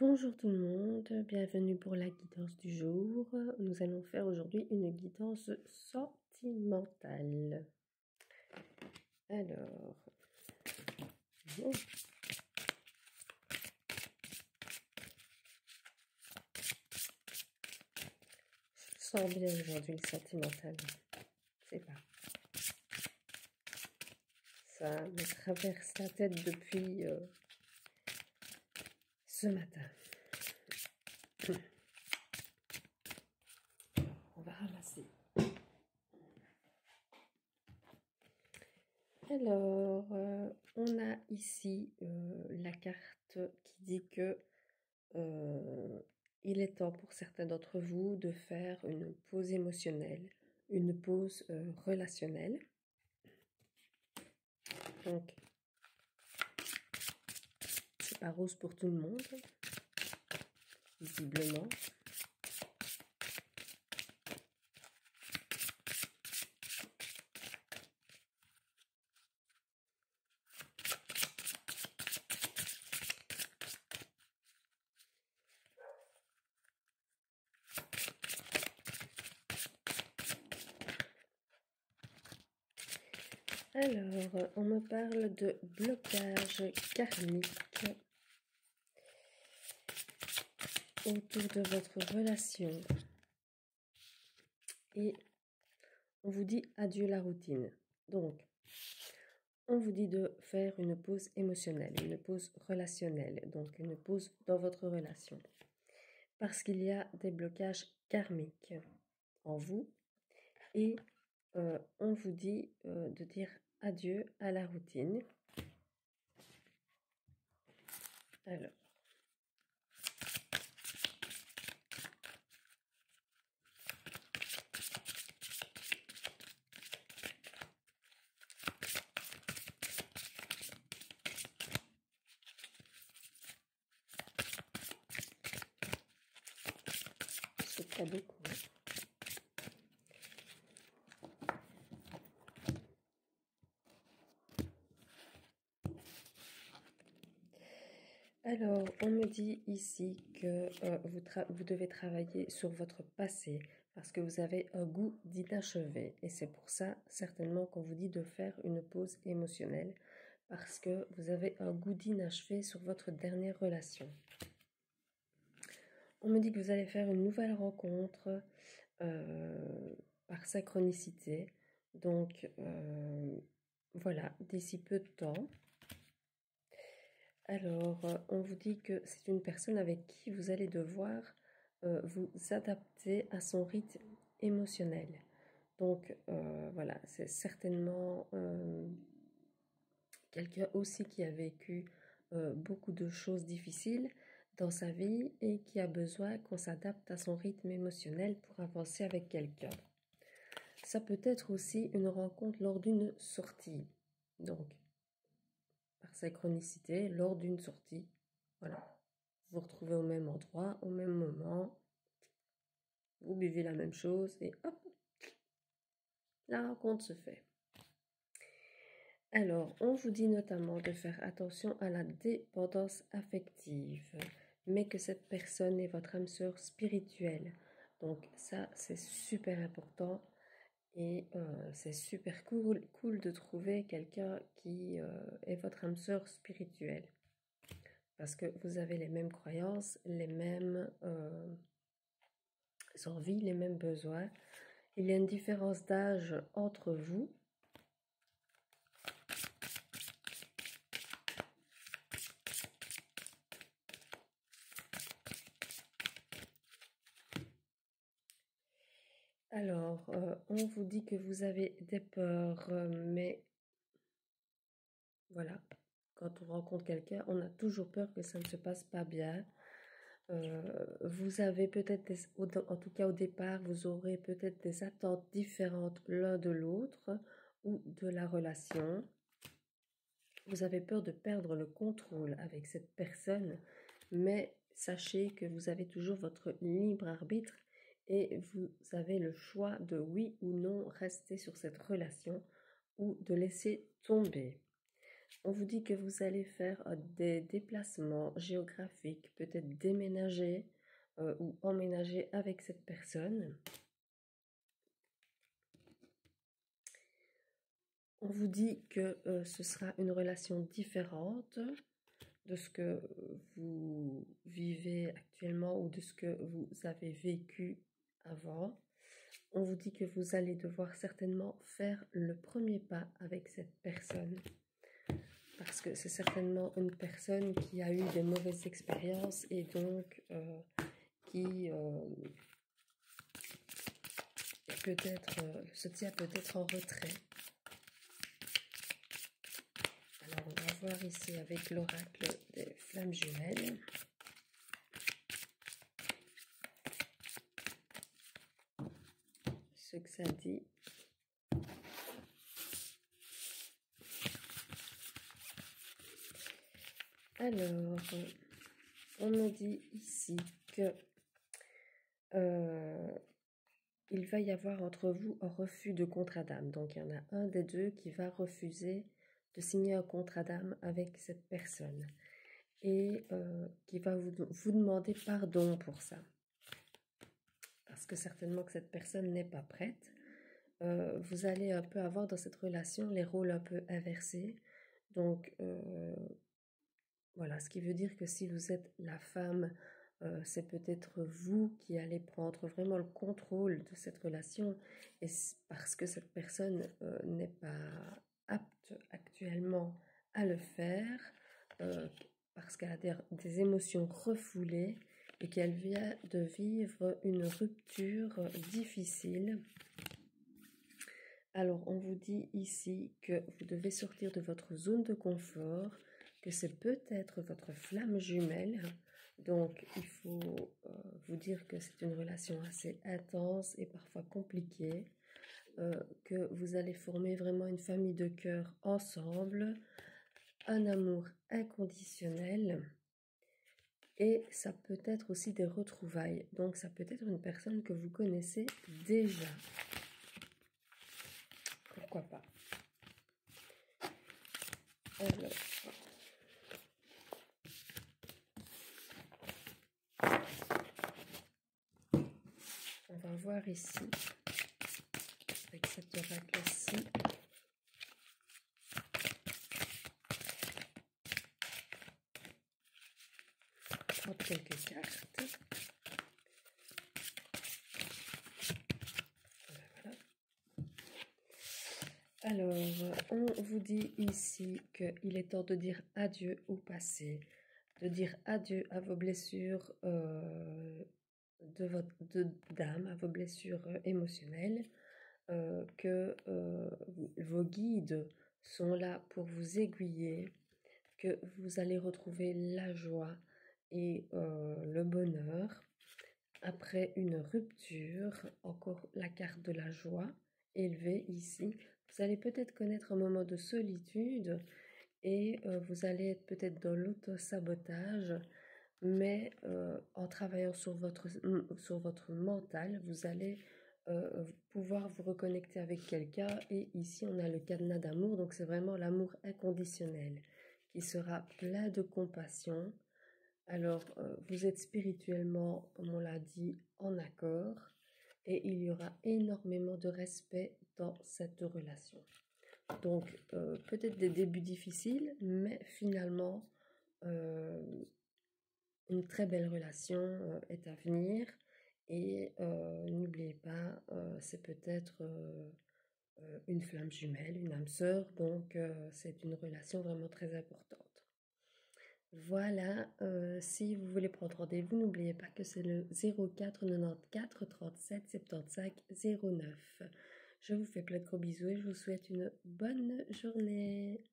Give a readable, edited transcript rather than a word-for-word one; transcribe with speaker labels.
Speaker 1: Bonjour tout le monde, bienvenue pour la guidance du jour. Nous allons faire aujourd'hui une guidance sentimentale. Alors, oh, je sens bien aujourd'hui le sentimental. C'est pas. Ça me traverse la tête depuis ce matin. On va ramasser. Alors, on a ici la carte qui dit que il est temps pour certains d'entre vous de faire une pause émotionnelle, une pause relationnelle. Donc, c'est pas rose pour tout le monde, visiblement. Alors, on me parle de blocage karmique autour de votre relation. Et on vous dit adieu la routine. Donc, on vous dit de faire une pause émotionnelle, une pause relationnelle, donc une pause dans votre relation. Parce qu'il y a des blocages karmiques en vous et on vous dit de dire adieu à la routine. Alors, c'est pas beaucoup. Alors, on me dit ici que vous devez travailler sur votre passé parce que vous avez un goût d'inachevé. Et c'est pour ça, certainement, qu'on vous dit de faire une pause émotionnelle parce que vous avez un goût d'inachevé sur votre dernière relation. On me dit que vous allez faire une nouvelle rencontre par synchronicité. Donc, voilà, d'ici peu de temps. Alors, on vous dit que c'est une personne avec qui vous allez devoir vous adapter à son rythme émotionnel. Donc, voilà, c'est certainement quelqu'un aussi qui a vécu beaucoup de choses difficiles dans sa vie et qui a besoin qu'on s'adapte à son rythme émotionnel pour avancer avec quelqu'un. Ça peut être aussi une rencontre lors d'une sortie. Donc, par synchronicité, lors d'une sortie. Voilà. Vous vous retrouvez au même endroit, au même moment. Vous buvez la même chose et hop, la rencontre se fait. Alors, on vous dit notamment de faire attention à la dépendance affective, mais que cette personne est votre âme sœur spirituelle. Donc ça, c'est super important et c'est super cool de trouver quelqu'un qui est votre âme sœur spirituelle. Parce que vous avez les mêmes croyances, les mêmes envies, les mêmes besoins. Il y a une différence d'âge entre vous. Alors, on vous dit que vous avez des peurs, mais voilà, quand on rencontre quelqu'un, on a toujours peur que ça ne se passe pas bien. Vous avez peut-être, en tout cas au départ, vous aurez peut-être des attentes différentes l'un de l'autre ou de la relation. Vous avez peur de perdre le contrôle avec cette personne, mais sachez que vous avez toujours votre libre arbitre et vous avez le choix de oui ou non rester sur cette relation ou de laisser tomber. On vous dit que vous allez faire des déplacements géographiques, peut-être déménager ou emménager avec cette personne. On vous dit que ce sera une relation différente de ce que vous vivez actuellement ou de ce que vous avez vécu avant. On vous dit que vous allez devoir certainement faire le premier pas avec cette personne. Parce que c'est certainement une personne qui a eu des mauvaises expériences et donc qui se tient peut-être en retrait. Alors on va voir ici avec l'oracle des flammes jumelles. Ce que ça dit. Alors, on me dit ici que il va y avoir entre vous un refus de contrat d'âme. Donc, il y en a un des deux qui va refuser de signer un contrat d'âme avec cette personne et qui va vous demander pardon pour ça. Parce que certainement que cette personne n'est pas prête. Vous allez un peu avoir dans cette relation les rôles un peu inversés. Donc, voilà, ce qui veut dire que si vous êtes la femme, c'est peut-être vous qui allez prendre vraiment le contrôle de cette relation et parce que cette personne n'est pas apte actuellement à le faire, parce qu'elle a des émotions refoulées et qu'elle vient de vivre une rupture difficile. Alors, on vous dit ici que vous devez sortir de votre zone de confort, que c'est peut-être votre flamme jumelle. Donc, il faut vous dire que c'est une relation assez intense et parfois compliquée, que vous allez former vraiment une famille de cœur ensemble, un amour inconditionnel et ça peut être aussi des retrouvailles. Donc, ça peut être une personne que vous connaissez déjà. Pourquoi pas? Alors, on va voir ici, avec cet oracle-ci. Prendre quelques cartes. Voilà. Alors, on vous dit ici qu'il est temps de dire adieu au passé, de dire adieu à vos blessures d'âme, à vos blessures émotionnelles, que vos guides sont là pour vous aiguiller, que vous allez retrouver la joie et le bonheur après une rupture. Encore la carte de la joie élevée ici. Vous allez peut-être connaître un moment de solitude et vous allez être peut-être dans l'auto-sabotage, mais en travaillant sur votre mental, vous allez pouvoir vous reconnecter avec quelqu'un. Et ici, on a le cadenas d'amour, donc c'est vraiment l'amour inconditionnel qui sera plein de compassion. Alors, vous êtes spirituellement, comme on l'a dit, en accord et il y aura énormément de respect dans cette relation. Donc, peut-être des débuts difficiles, mais finalement, une très belle relation est à venir. Et n'oubliez pas, c'est peut-être une flamme jumelle, une âme sœur, donc c'est une relation vraiment très importante. Voilà, si vous voulez prendre rendez-vous, n'oubliez pas que c'est le 04 94 37 75 09. Je vous fais plein de gros bisous et je vous souhaite une bonne journée.